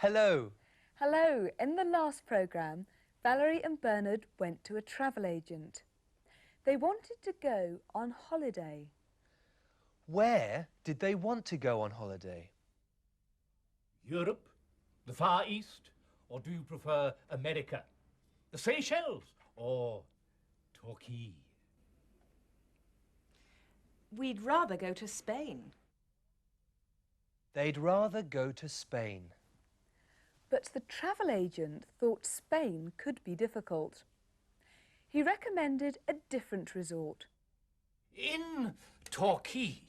Hello. Hello. In the last programme, Valerie and Bernard went to a travel agent. They wanted to go on holiday. Where did they want to go on holiday? Europe? The Far East? Or do you prefer America? The Seychelles? Or Turkey? We'd rather go to Spain. They'd rather go to Spain. But the travel agent thought Spain could be difficult. He recommended a different resort. In Torquay,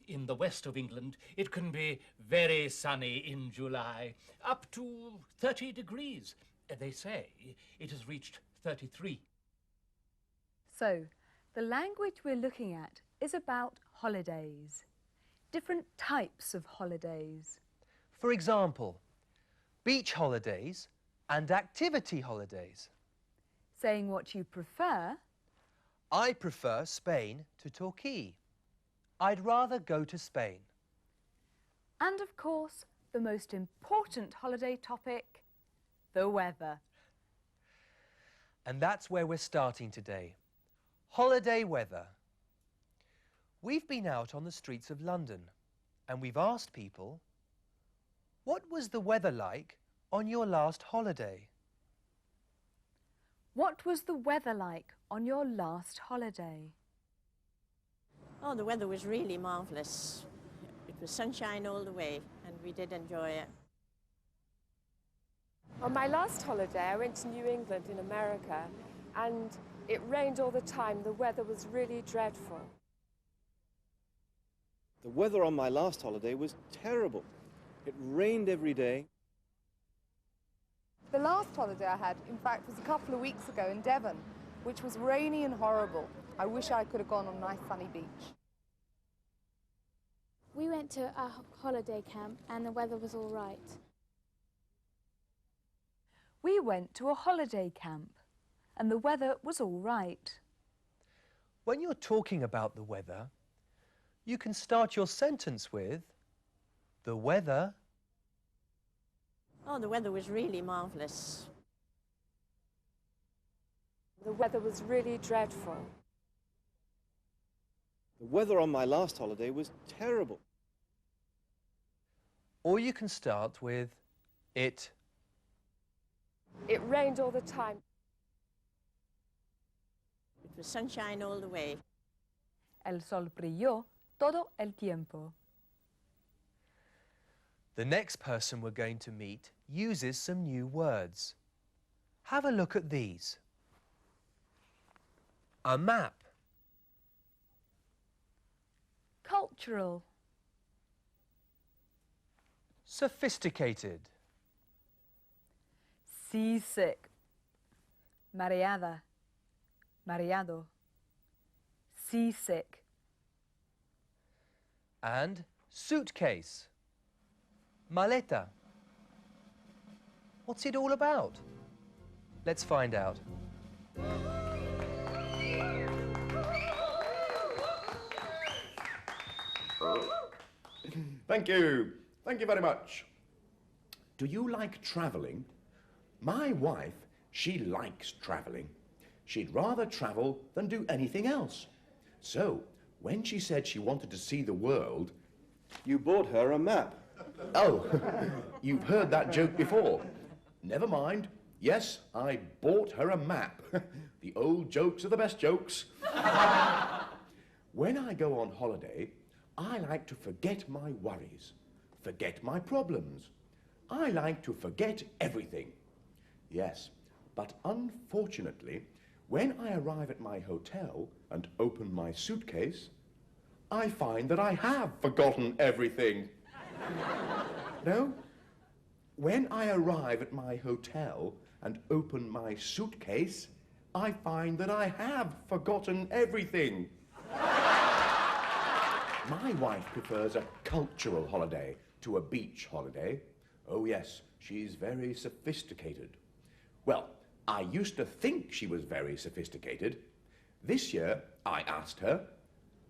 in the west of England, it can be very sunny in July, up to 30 degrees. They say it has reached 33. So, the language we're looking at is about holidays. Different types of holidays. For example, beach holidays and activity holidays. Saying what you prefer. I prefer Spain to Torquay. I'd rather go to Spain. And of course, the most important holiday topic, the weather. And that's where we're starting today. Holiday weather. We've been out on the streets of London and we've asked people, what was the weather like on your last holiday? What was the weather like on your last holiday? Oh, the weather was really marvellous. It was sunshine all the way, and we did enjoy it. On my last holiday, I went to New England in America, and it rained all the time. The weather was really dreadful. The weather on my last holiday was terrible. It rained every day. The last holiday I had, in fact, was a couple of weeks ago in Devon, which was rainy and horrible. I wish I could have gone on a nice sunny beach. We went to a holiday camp and the weather was all right. We went to a holiday camp and the weather was all right. When you're talking about the weather, you can start your sentence with, the weather. Oh, the weather was really marvellous. The weather was really dreadful. The weather on my last holiday was terrible. Or you can start with, it. It rained all the time. It was sunshine all the way. El sol brilló todo el tiempo. The next person we're going to meet uses some new words. Have a look at these. A map. Cultural. Sophisticated. Seasick. Mareada. Mareado. Seasick. And suitcase. Maleta. What's it all about? Let's find out. Thank you. Thank you very much. Do you like travelling? My wife, she likes travelling. She'd rather travel than do anything else. So, when she said she wanted to see the world... You bought her a map. Oh, you've heard that joke before. Never mind. Yes, I bought her a map. The old jokes are the best jokes. When I go on holiday, I like to forget my worries, forget my problems. I like to forget everything. Yes, but unfortunately, when I arrive at my hotel and open my suitcase, I find that I have forgotten everything. No? When I arrive at my hotel and open my suitcase, I find that I have forgotten everything. My wife prefers a cultural holiday to a beach holiday. Oh yes, she's very sophisticated. Well, I used to think she was very sophisticated. This year, I asked her,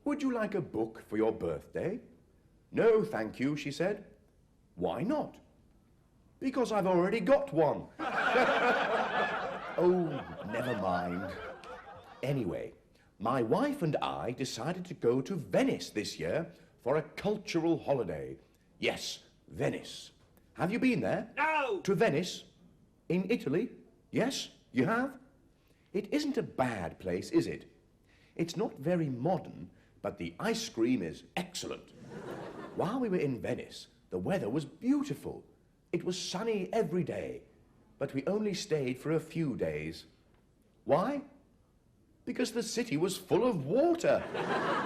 would you like a book for your birthday? No, thank you, she said. Why not? Because I've already got one. Oh, never mind. Anyway, my wife and I decided to go to Venice this year for a cultural holiday. Yes, Venice. Have you been there? No! To Venice? In Italy? Yes, you have? It isn't a bad place, is it? It's not very modern, but the ice cream is excellent. While we were in Venice, the weather was beautiful. It was sunny every day, but we only stayed for a few days. Why? Because the city was full of water.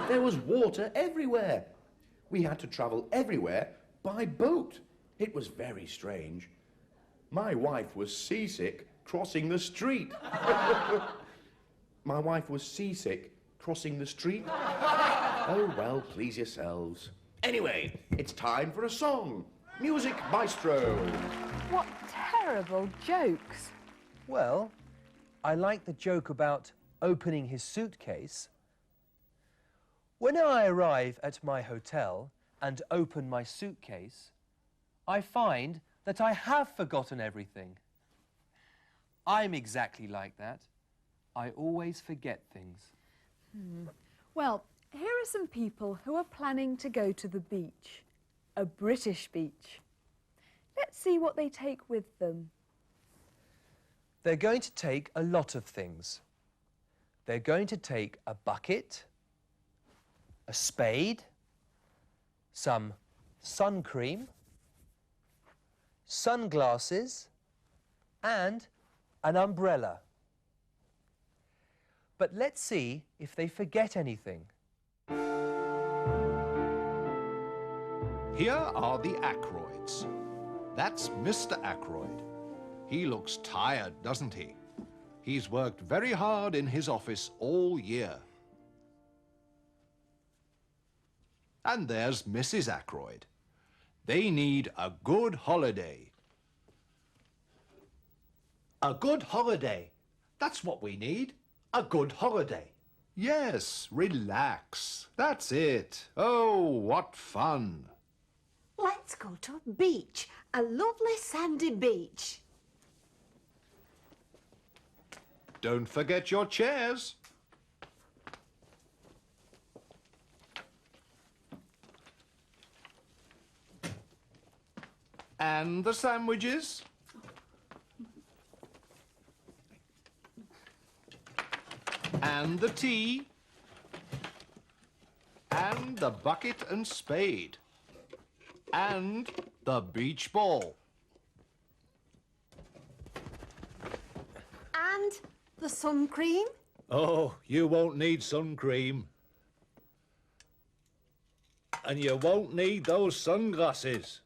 There was water everywhere. We had to travel everywhere by boat. It was very strange. My wife was seasick crossing the street. My wife was seasick crossing the street. Oh, well, please yourselves. Anyway, it's time for a song. Music Maestro. What terrible jokes. Well, I like the joke about opening his suitcase. When I arrive at my hotel and open my suitcase, I find that I have forgotten everything. I'm exactly like that. I always forget things. Well, here are some people who are planning to go to the beach. A British beach. Let's see what they take with them. They're going to take a lot of things. They're going to take a bucket, a spade, some sun cream, sunglasses, and an umbrella. But let's see if they forget anything. Here are the Ackroyds. That's Mr. Ackroyd. He looks tired, doesn't he? He's worked very hard in his office all year. And there's Mrs. Ackroyd. They need a good holiday. A good holiday. That's what we need. A good holiday. Yes, relax. That's it. Oh, what fun. Let's go to a beach, a lovely sandy beach. Don't forget your chairs. And the sandwiches. And the tea. And the bucket and spade. And the beach ball. And the sun cream. Oh, you won't need sun cream. And you won't need those sunglasses.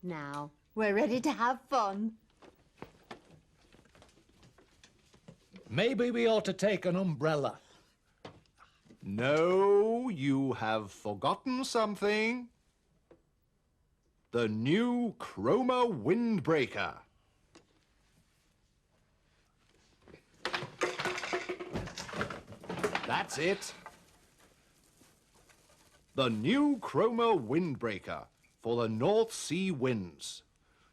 Now, we're ready to have fun. Maybe we ought to take an umbrella. No, you have forgotten something. The new Chroma windbreaker. That's it. The new Chroma windbreaker for the North Sea winds.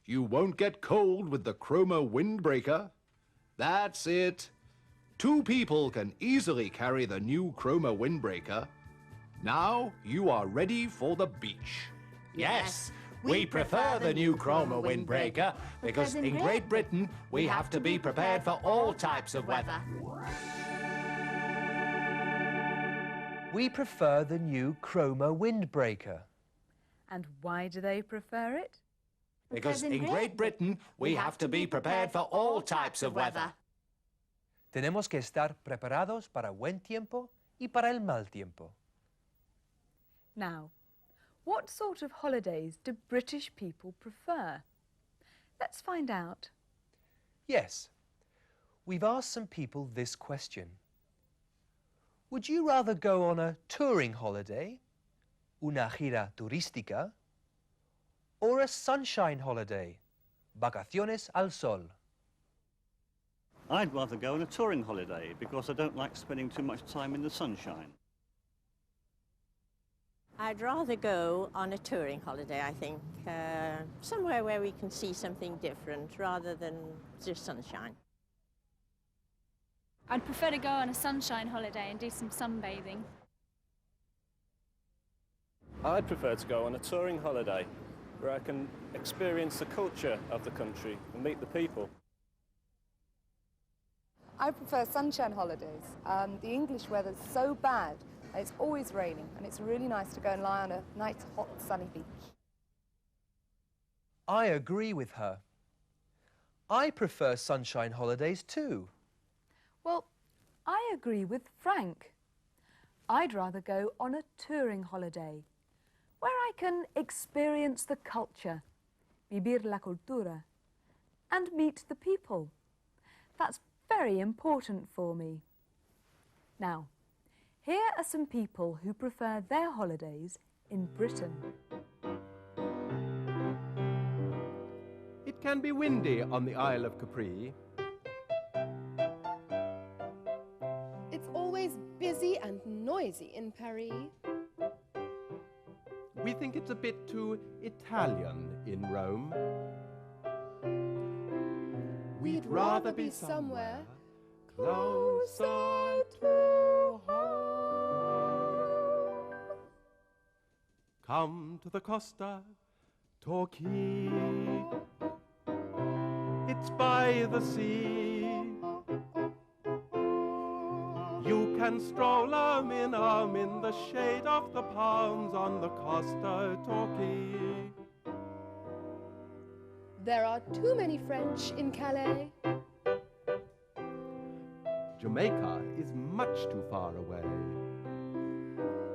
You won't get cold with the Chroma windbreaker. That's it. 2 people can easily carry the new Chroma windbreaker. Now you are ready for the beach. Yes, we prefer the new Chroma windbreaker because in Great Britain we have to be prepared for all types of weather. We prefer the new Chroma windbreaker. And why do they prefer it? Because in Great Britain we have to be prepared for all types of weather. Tenemos que estar preparados para buen tiempo y para el mal tiempo. Now, what sort of holidays do British people prefer? Let's find out. Yes, we've asked some people this question. Would you rather go on a touring holiday, una gira turística, or a sunshine holiday, vacaciones al sol? I'd rather go on a touring holiday because I don't like spending too much time in the sunshine. I'd rather go on a touring holiday, I think. Somewhere where we can see something different rather than just sunshine. I'd prefer to go on a sunshine holiday and do some sunbathing. I'd prefer to go on a touring holiday where I can experience the culture of the country and meet the people. I prefer sunshine holidays. The English weather's so bad, it's always raining, and it's really nice to go and lie on a nice, hot, sunny beach. I agree with her. I prefer sunshine holidays too. Well, I agree with Frank. I'd rather go on a touring holiday, where I can experience the culture, vivir la cultura, and meet the people. That's very important for me. Now, here are some people who prefer their holidays in Britain. It can be windy on the Isle of Capri. It's always busy and noisy in Paris. We think it's a bit too Italian in Rome. We'd rather be somewhere closer to home. Come to the Costa Torquay. It's by the sea. You can stroll arm in the shade of the palms on the Costa Torquay. There are too many French in Calais. Jamaica is much too far away.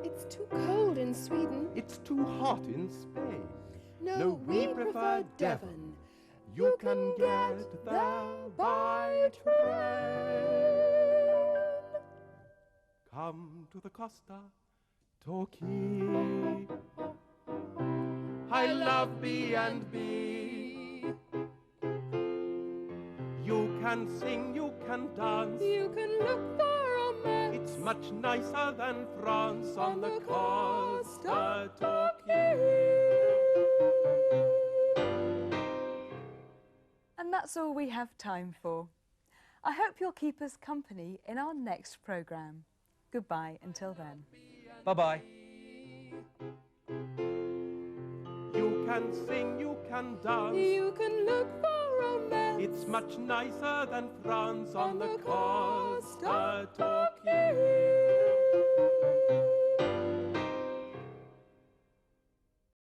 It's too cold in Sweden. It's too hot in Spain. No, we prefer Devon. You can get there by train. Come to the Costa Torquay. I love B&B. You can sing, you can dance. You can look for romance. It's much nicer than France on the Costa Torquay. And that's all we have time for. I hope you'll keep us company in our next programme. Goodbye until then. Bye-bye. You can sing, you can dance. You can look for romance. It's much nicer than France on the Costa Torquay.